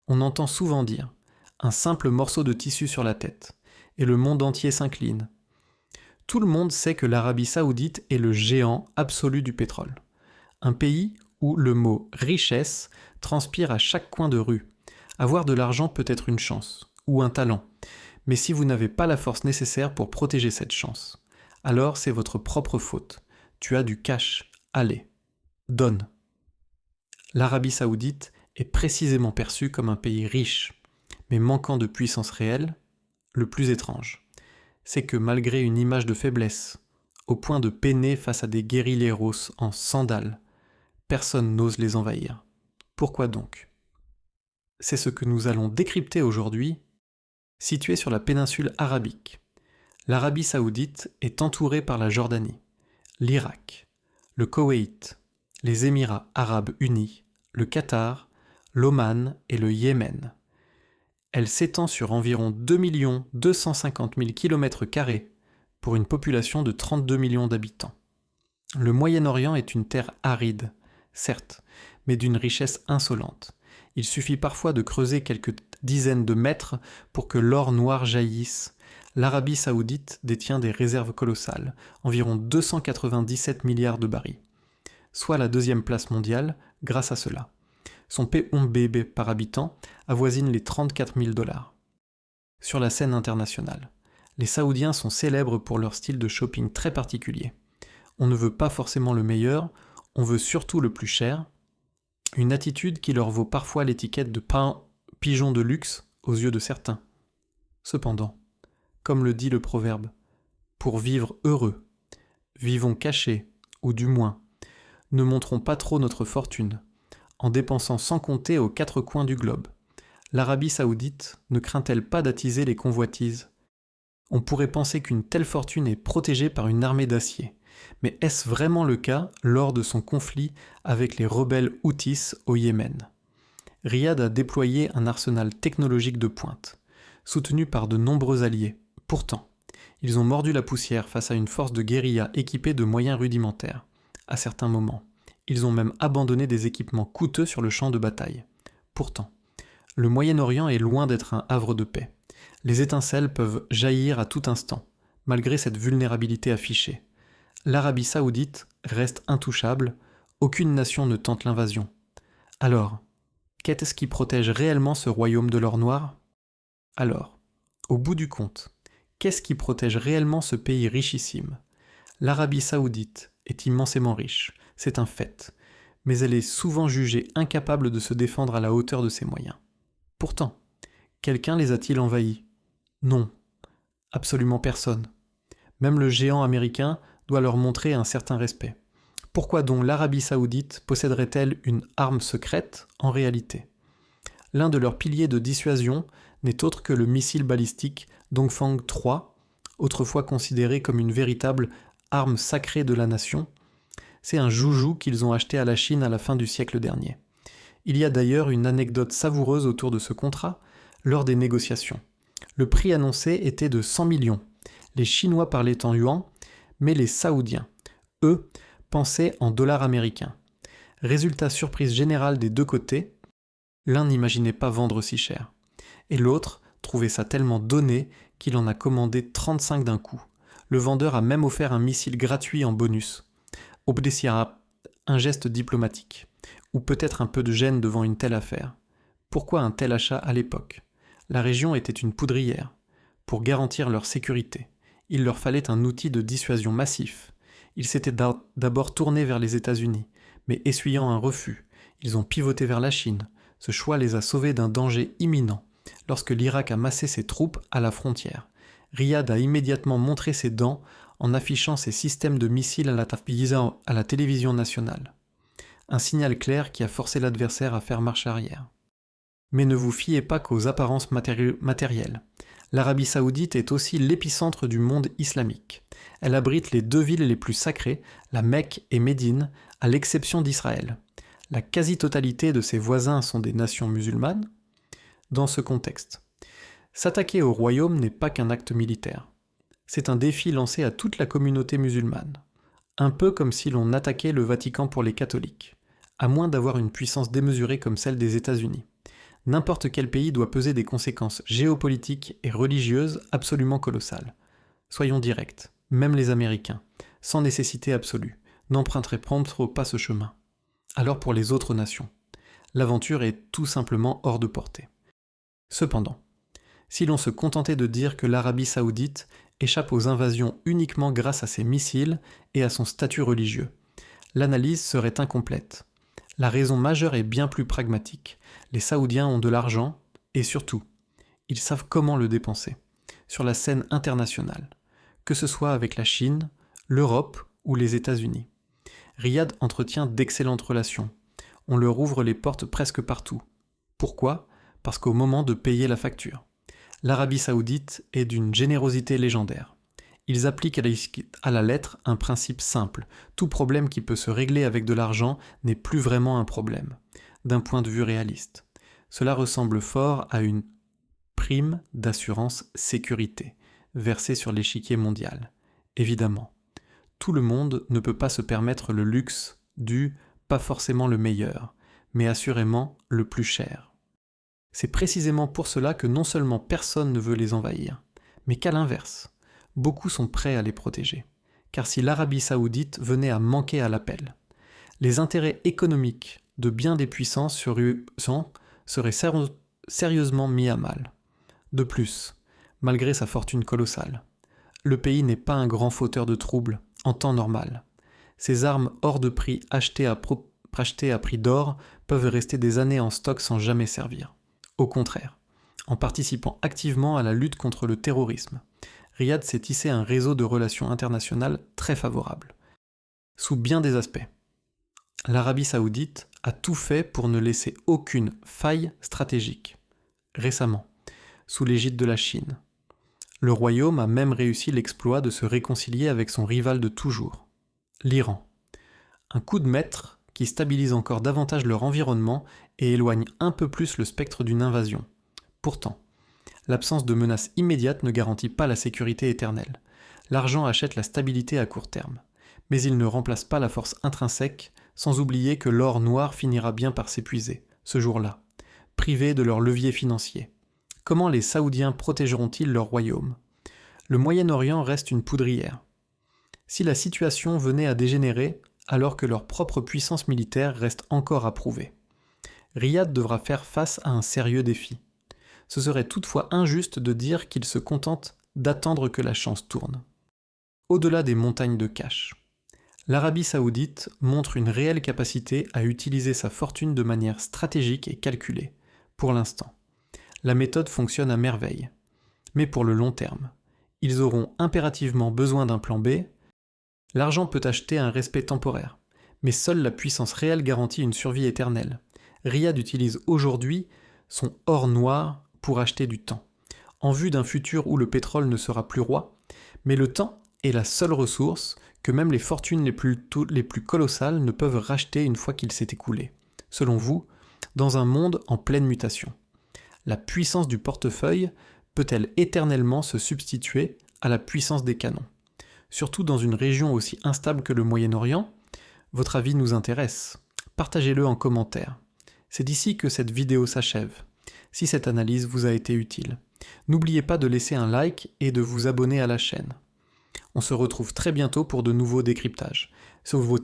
On entend souvent dire « un simple morceau de tissu sur la tête » et le monde entier s'incline. Tout le monde sait que l'Arabie Saoudite est le géant absolu du pétrole. Un pays où le mot richesse transpire à chaque coin de rue. Avoir de l'argent peut être une chance, ou un talent, mais si vous n'avez pas la force nécessaire pour protéger cette chance, alors c'est votre propre faute. Tu as du cash, allez, donne. L'Arabie Saoudite est précisément perçue comme un pays riche, mais manquant de puissance réelle. Le plus étrange, c'est que malgré une image de faiblesse, au point de peiner face à des guérilleros en sandales, personne n'ose les envahir. Pourquoi donc? C'est ce que nous allons décrypter aujourd'hui. Située sur la péninsule arabique, l'Arabie Saoudite est entourée par la Jordanie, l'Irak, le Koweït, les Émirats arabes unis, le Qatar, l'Oman et le Yémen. Elle s'étend sur environ 2 250 000 km² pour une population de 32 millions d'habitants. Le Moyen-Orient est une terre aride, certes, mais d'une richesse insolente. Il suffit parfois de creuser quelques dizaines de mètres pour que l'or noir jaillisse. L'Arabie Saoudite détient des réserves colossales, environ 297 milliards de barils, soit la deuxième place mondiale grâce à cela. Son PIB par habitant avoisine les 34 000 $. Sur la scène internationale, les Saoudiens sont célèbres pour leur style de shopping très particulier. On ne veut pas forcément le meilleur, on veut surtout le plus cher, une attitude qui leur vaut parfois l'étiquette de pigeon de luxe aux yeux de certains. Cependant, comme le dit le proverbe, pour vivre heureux, vivons cachés, ou du moins, ne montrons pas trop notre fortune, en dépensant sans compter aux quatre coins du globe. L'Arabie Saoudite ne craint-elle pas d'attiser les convoitises? On pourrait penser qu'une telle fortune est protégée par une armée d'acier. Mais est-ce vraiment le cas lors de son conflit avec les rebelles Houthis au Yémen? Riyad a déployé un arsenal technologique de pointe, soutenu par de nombreux alliés. Pourtant, ils ont mordu la poussière face à une force de guérilla équipée de moyens rudimentaires. À certains moments, ils ont même abandonné des équipements coûteux sur le champ de bataille. Pourtant, le Moyen-Orient est loin d'être un havre de paix. Les étincelles peuvent jaillir à tout instant, malgré cette vulnérabilité affichée. L'Arabie Saoudite reste intouchable, aucune nation ne tente l'invasion. Alors, qu'est-ce qui protège réellement ce royaume de l'or noir? Alors, au bout du compte, qu'est-ce qui protège réellement ce pays richissime? L'Arabie Saoudite est immensément riche, c'est un fait, mais elle est souvent jugée incapable de se défendre à la hauteur de ses moyens. Pourtant, quelqu'un les a-t-il envahis? Non, absolument personne. Même le géant américain doit leur montrer un certain respect. Pourquoi donc l'Arabie Saoudite posséderait-elle une arme secrète en réalité? L'un de leurs piliers de dissuasion n'est autre que le missile balistique Dongfang 3, autrefois considéré comme une véritable arme sacrée de la nation. C'est un joujou qu'ils ont acheté à la Chine à la fin du siècle dernier. Il y a d'ailleurs une anecdote savoureuse autour de ce contrat lors des négociations. Le prix annoncé était de 100 millions. Les Chinois parlaient en yuan, mais les Saoudiens, eux, pensaient en dollars américains. Résultat surprise générale des deux côtés, l'un n'imaginait pas vendre si cher, et l'autre trouvait ça tellement donné qu'il en a commandé 35 d'un coup. Le vendeur a même offert un missile gratuit en bonus. Obdessiera, un geste diplomatique, ou peut-être un peu de gêne devant une telle affaire. Pourquoi un tel achat à l'époque? La région était une poudrière. Pour garantir leur sécurité, il leur fallait un outil de dissuasion massif. Ils s'étaient d'abord tournés vers les États-Unis, mais essuyant un refus, ils ont pivoté vers la Chine. Ce choix les a sauvés d'un danger imminent lorsque l'Irak a massé ses troupes à la frontière. Riyad a immédiatement montré ses dents en affichant ses systèmes de missiles à la télévision nationale. Un signal clair qui a forcé l'adversaire à faire marche arrière. Mais ne vous fiez pas qu'aux apparences matérielles. L'Arabie Saoudite est aussi l'épicentre du monde islamique. Elle abrite les deux villes les plus sacrées, la Mecque et Médine, à l'exception d'Israël. La quasi-totalité de ses voisins sont des nations musulmanes. Dans ce contexte, s'attaquer au royaume n'est pas qu'un acte militaire. C'est un défi lancé à toute la communauté musulmane. Un peu comme si l'on attaquait le Vatican pour les catholiques, à moins d'avoir une puissance démesurée comme celle des États-Unis. N'importe quel pays doit peser des conséquences géopolitiques et religieuses absolument colossales. Soyons directs, même les Américains, sans nécessité absolue, n'emprunteraient promptement pas ce chemin. Alors pour les autres nations, l'aventure est tout simplement hors de portée. Cependant, si l'on se contentait de dire que l'Arabie saoudite échappe aux invasions uniquement grâce à ses missiles et à son statut religieux, l'analyse serait incomplète. La raison majeure est bien plus pragmatique. Les Saoudiens ont de l'argent et surtout, ils savent comment le dépenser, sur la scène internationale, que ce soit avec la Chine, l'Europe ou les États-Unis. Riyad entretient d'excellentes relations. On leur ouvre les portes presque partout. Pourquoi ? Parce qu'au moment de payer la facture, l'Arabie saoudite est d'une générosité légendaire. Ils appliquent à la lettre un principe simple. Tout problème qui peut se régler avec de l'argent n'est plus vraiment un problème, d'un point de vue réaliste. Cela ressemble fort à une prime d'assurance sécurité, versée sur l'échiquier mondial. Évidemment, tout le monde ne peut pas se permettre le luxe du pas forcément le meilleur, mais assurément le plus cher. C'est précisément pour cela que non seulement personne ne veut les envahir, mais qu'à l'inverse, beaucoup sont prêts à les protéger. Car si l'Arabie saoudite venait à manquer à l'appel, les intérêts économiques de bien des puissances seraient sérieusement mis à mal. De plus, malgré sa fortune colossale, le pays n'est pas un grand fauteur de troubles en temps normal. Ses armes hors de prix achetées à prix d'or peuvent rester des années en stock sans jamais servir. Au contraire, en participant activement à la lutte contre le terrorisme, Riyad s'est tissé un réseau de relations internationales très favorable, sous bien des aspects. L'Arabie saoudite a tout fait pour ne laisser aucune faille stratégique. Récemment, sous l'égide de la Chine, le royaume a même réussi l'exploit de se réconcilier avec son rival de toujours, l'Iran. Un coup de maître qui stabilise encore davantage leur environnement et éloigne un peu plus le spectre d'une invasion. Pourtant, l'absence de menace immédiate ne garantit pas la sécurité éternelle. L'argent achète la stabilité à court terme, mais il ne remplace pas la force intrinsèque, sans oublier que l'or noir finira bien par s'épuiser, ce jour-là, privés de leur levier financier. Comment les Saoudiens protégeront-ils leur royaume ? Le Moyen-Orient reste une poudrière. Si la situation venait à dégénérer, alors que leur propre puissance militaire reste encore à prouver, Riyad devra faire face à un sérieux défi. Ce serait toutefois injuste de dire qu'il se contente d'attendre que la chance tourne. Au-delà des montagnes de cash, l'Arabie saoudite montre une réelle capacité à utiliser sa fortune de manière stratégique et calculée, pour l'instant. La méthode fonctionne à merveille. Mais pour le long terme, ils auront impérativement besoin d'un plan B. L'argent peut acheter un respect temporaire, mais seule la puissance réelle garantit une survie éternelle. Riyad utilise aujourd'hui son or noir pour acheter du temps, en vue d'un futur où le pétrole ne sera plus roi, mais le temps est la seule ressource que même les fortunes les plus colossales ne peuvent racheter une fois qu'il s'est écoulé. Selon vous, dans un monde en pleine mutation, la puissance du portefeuille peut-elle éternellement se substituer à la puissance des canons ? Surtout dans une région aussi instable que le Moyen-Orient, votre avis nous intéresse. Partagez-le en commentaire. C'est d'ici que cette vidéo s'achève. Si cette analyse vous a été utile, n'oubliez pas de laisser un like et de vous abonner à la chaîne. On se retrouve très bientôt pour de nouveaux décryptages. Så vårt